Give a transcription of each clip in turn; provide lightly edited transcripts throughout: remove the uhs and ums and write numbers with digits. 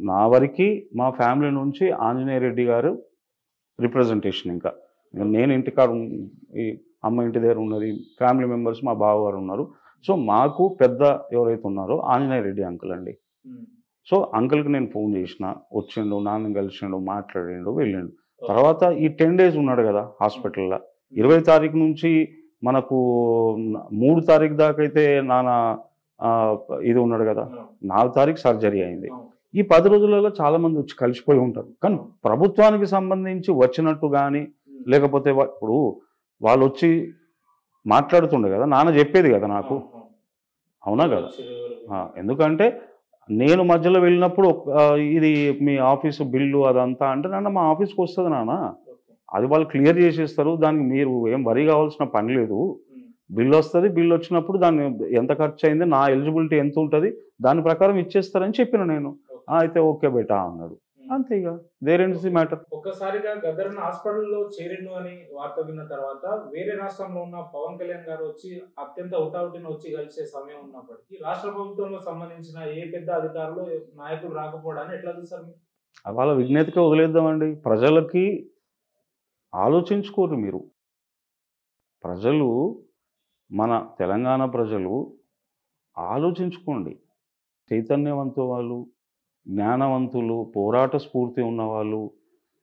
నా వరకి మా ఫ్యామిలీ నుంచి ఆంజనేయ రెడ్డి గారు రిప్రజెంటేషన్ ఇంకా. నేను ఇంటికాడ ఈ అమ్మ ఇంటి దగ్గర ఉన్నది. ఫ్యామిలీ మెంబర్స్ మా బావగారు ఉన్నారు. సో, మాకు పెద్ద ఎవరైతే ఉన్నారో ఆంజనేయ రెడ్డి అంకుల్ అండి. సో, అంకుల్‌కి నేను ఫోన్ చేసినా, వచ్చిండు, నాన్నని కలిసిండు, మాట్లాడిండు, వెళ్ళిండు. తర్వాత ఈ 10 డేస్ ఉన్నాడు కదా హాస్పిటల్‌లో. 20 తారీఖు నుంచి మనకు 3 తారీఖు దాకా అయితే నాన్న ఇది ఉన్నాడు కదా. 4 తారీఖు సర్జరీ అయింది. ఈ 10 రోజులలో చాలామంది వచ్చి కలిసిపోయి ఉంటారు. కానీ ప్రభుత్వానికి సంబంధించి వచ్చినట్టు గానీ, లేకపోతే ఇప్పుడు వాళ్ళొచ్చి మాట్లాడుతుండే కదా, నాన్న చెప్పేది కదా నాకు. అవునా కదా? ఎందుకంటే నేను మధ్యలో వెళ్ళినప్పుడు ఇది మీ ఆఫీసు బిల్లు అదంతా అంటే, నాన్న మా ఆఫీస్‌కి వస్తది నాన్న. అది వాళ్ళు క్లియర్ చేసేస్తారు. దానికి మీరు ఏం వరీ కావాల్సిన పని లేదు. బిల్ వస్తది. బిల్ వచ్చినప్పుడు దాన్ని ఎంత ఖర్చు అయింది, నా ఎలిజిబిలిటీ ఎంత ఉంటది, దాని ప్రకారం ఇచ్చేస్తారని చెప్పిన నేను. అయితే ఓకే బేటా అన్నాడు. అంతే ఇక. There ends the matter. ఒక్కసారిగా గద్దరన్న హాస్పిటల్‌లో చేరిండు అని వార్త విన్న తర్వాత వేరే రాష్ట్రంలో ఉన్న పవన్ కళ్యాణ్ గారు వచ్చి అత్యంత హుటాహుటిన వచ్చి కలిసే సమయం ఉన్నప్పటికీ రాష్ట్ర ప్రభుత్వంలో సంబంధించిన ఏ పెద్ద అధికారులు, నాయకులు రాకపోవడాన్ని ఎట్లా చూస్తారు మీరు? వాళ్ళ విజ్ఞతకే వదిలేద్దామండి. ప్రజలకి ఆలోచించుకోరు మీరు. ప్రజలు, మన తెలంగాణ ప్రజలు ఆలోచించుకోండి. చైతన్యవంతులు వాళ్ళు, జ్ఞానవంతులు, పోరాట స్ఫూర్తి ఉన్నవాళ్ళు.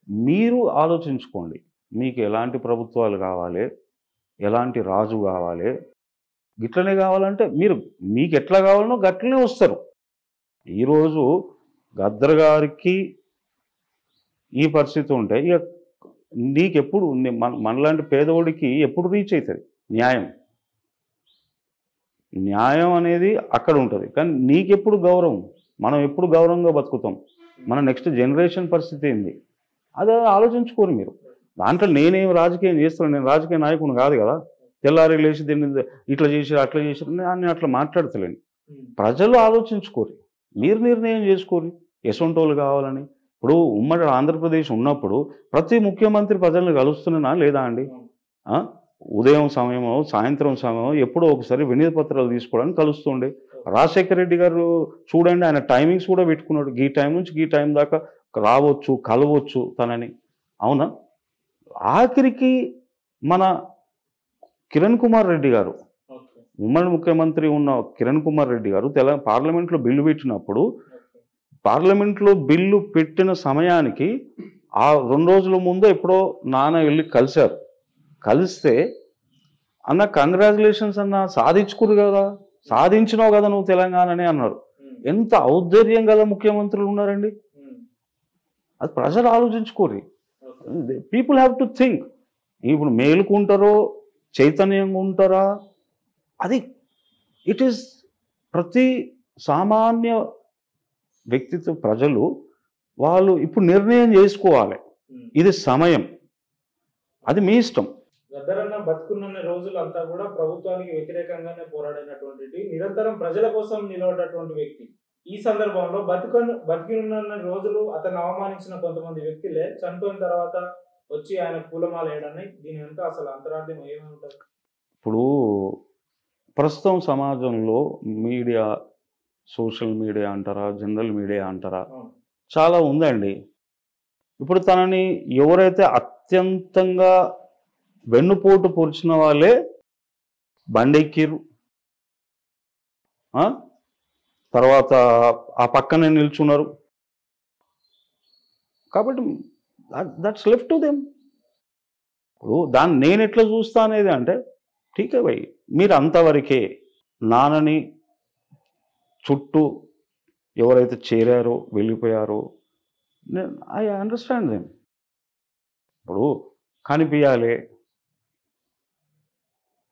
మీరు ఆలోచించుకోండి. మీకు ఎలాంటి ప్రభుత్వాలు కావాలి, ఎలాంటి రాజు కావాలి, గిట్లనే కావాలంటే మీకు ఎట్లా కావాలనో గట్లనే వస్తారు. ఈరోజు గద్దర్ గారికి ఈ పరిస్థితి ఉంటే ఇక నీకెప్పుడు మనలాంటి పేదవాడికి ఎప్పుడు రీచ్ అవుతుంది న్యాయం? న్యాయం అనేది అక్కడ ఉంటుంది. కానీ నీకెప్పుడు గౌరవం? మనం ఎప్పుడు గౌరవంగా బతుకుతాం? మన నెక్స్ట్ జనరేషన్ పరిస్థితి ఏంది? అది ఆలోచించుకోరు మీరు. దాంట్లో నేనేం రాజకీయం చేస్తాను, నేను రాజకీయ నాయకుని కాదు కదా. తెల్లారి లేచి దీన్ని ఇట్లా చేసి అట్లా చేసి నేను అట్లా మాట్లాడతలేను. ప్రజలు ఆలోచించుకోరు. మీరు నిర్ణయం చేసుకోరు ఎసొంటోళ్ళు కావాలని. ఇప్పుడు ఉమ్మడి ఆంధ్రప్రదేశ్ ఉన్నప్పుడు ప్రతి ముఖ్యమంత్రి ప్రజలను కలుస్తున్నానా లేదా అండి? ఉదయం సమయమో, సాయంత్రం సమయమో ఎప్పుడో ఒకసారి వినతి పత్రాలు తీసుకోవడానికి కలుస్తుండే. రాజశేఖర రెడ్డి గారు చూడండి, ఆయన టైమింగ్స్ కూడా పెట్టుకున్నాడు. ఈ టైం నుంచి ఈ టైం దాకా రావచ్చు, కలవచ్చు తనని. అవునా? ఆఖరికి మన కిరణ్ కుమార్ రెడ్డి గారు, ఉమ్మడి ముఖ్యమంత్రి ఉన్న కిరణ్ కుమార్ రెడ్డి గారు పార్లమెంట్లో బిల్లు పెట్టినప్పుడు, పార్లమెంట్లో బిల్లు పెట్టిన సమయానికి ఆ 2 రోజుల ముందు ఎప్పుడో నాన్న వెళ్ళి కలిశారు. కలిస్తే అన్న కంగ్రాచులేషన్స్ అన్న, సాధించుకురు కదా, సాధించినావు కదా నువ్వు తెలంగాణనే అన్నారు. ఎంత ఔద్ధర్యం కదా ముఖ్యమంత్రులు ఉన్నారండి. అది ప్రజలు ఆలోచించుకోరు. People have to think. ఇప్పుడు మేలుకుంటారో చైతన్యంగా ఉంటారా, అది ఇట్ ఈస్ ప్రతి సామాన్య వ్యక్తిత్వ ప్రజలు వాళ్ళు ఇప్పుడు నిర్ణయం చేసుకోవాలి. ఇది సమయం, అది మీ ఇష్టం. గద్దరన్న బతుకున్న రోజులు అంతా కూడా ప్రభుత్వానికి వ్యతిరేకంగానే పోరాడినటువంటి, నిరంతరం ప్రజల కోసం నిలబడ్డటువంటి వ్యక్తి. ఈ సందర్భంలో బతికినున్న రోజులు అతను అవమానించిన కొంతమంది వ్యక్తులే చనిపోయిన తర్వాత వచ్చి ఆయన పూలమాల వేయడాన్ని, దీని వెనుక అసలు అంతరార్థం ఏమై ఉంటుంది? ఇప్పుడు ప్రస్తుతం సమాజంలో మీడియా, సోషల్ మీడియా అంటారా, జనరల్ మీడియా అంటారా, చాలా ఉందండి. ఇప్పుడు తనని ఎవరైతే అత్యంతంగా వెన్నుపోటు పొడిచిన వాళ్ళే బండెక్కిరు, తర్వాత ఆ పక్కనే నిల్చున్నారు. కాబట్టి దట్స్ లెఫ్ట్ టు దెమ్. ఇప్పుడు దాన్ని నేను ఎట్లా చూస్తా అనేది అంటే, ఠీకే భయ్, మీరు అంతవరకే. నాన్నని చుట్టూ ఎవరైతే చేరారో, వెళ్ళిపోయారో, ఐ అండర్స్టాండ్ దెమ్. ఇప్పుడు కనిపించాలి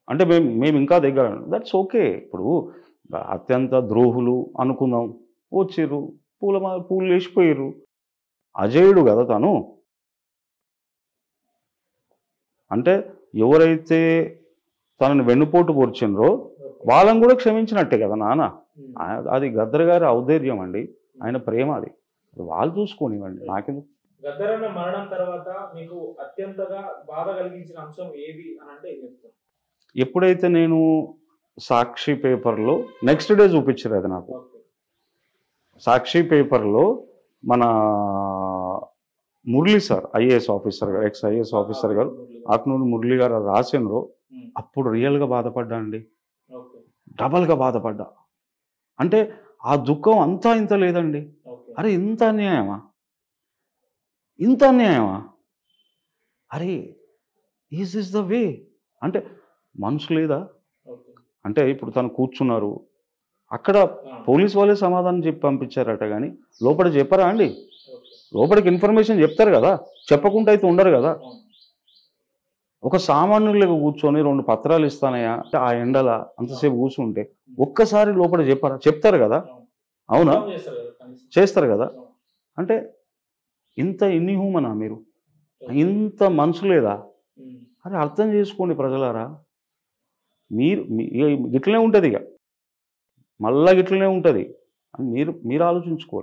అంటే మేము ఇంకా దగ్గర, దట్స్ ఓకే. ఇప్పుడు అత్యంత ద్రోహులు అనుకుందాం, వచ్చిర్రు, పూలు వేసిపోయారు. అజేయుడు కదా తను. అంటే ఎవరైతే తనని వెన్నుపోటు పొడిచిండ్రో వాళ్ళని కూడా క్షమించినట్టే కదా నాన్న. అది గద్దర్ గారి ఔద్ధర్యం అండి, ఆయన ప్రేమ. అది వాళ్ళు చూసుకోనివ్వండి, నాకెందుకు. గద్దరన్న మరణం తర్వాత మీకు అత్యంతగా బాధ కలిగించిన అంశం ఏది అని అంటే ఏం చెప్తారు? ఎప్పుడైతే నేను సాక్షి పేపర్లో నెక్స్ట్ డే చూపించారు, అది నాకు సాక్షి పేపర్లో మన మురళి సార్ ఐఏఎస్ ఆఫీసర్ గారు, ఎక్స్ ఐఏఎస్ ఆఫీసర్ గారు ఆకునూరు మురళి గారు రాసినరు. అప్పుడు రియల్గా బాధపడ్డా అండి, డబల్గా బాధపడ్డా. అంటే ఆ దుఃఖం అంతా ఇంత లేదండి. అరే ఇంత అన్యాయమా, ఇంత అన్యాయమా, అరే ఈజ్ ఇస్ ద వే. అంటే మనసు లేదా అంటే ఇప్పుడు తను కూర్చున్నారు అక్కడ, పోలీస్ వాళ్ళే సమాధానం చెప్పి పంపించారట, కానీ లోపల చెప్పరా అండి? లోపలికి ఇన్ఫర్మేషన్ చెప్తారు కదా, చెప్పకుండా అయితే ఉండరు కదా. ఒక సామాన్యులకు కూర్చొని 2 పత్రాలు ఇస్తానయా ఆ ఎండల అంతసేపు కూర్చుంటే ఒక్కసారి లోపల చెప్పరా? చెప్తారు కదా, అవునా? చేస్తారు కదా. అంటే ఇంత ఇన్హ్యూమనా మీరు? ఇంత మనసు లేదా? అరే అర్థం చేసుకోండి ప్రజలారా. మీరు గిట్లనే ఉంటుంది, ఇక మళ్ళా గిట్లనే ఉంటుంది. మీరు ఆలోచించుకోవాలి.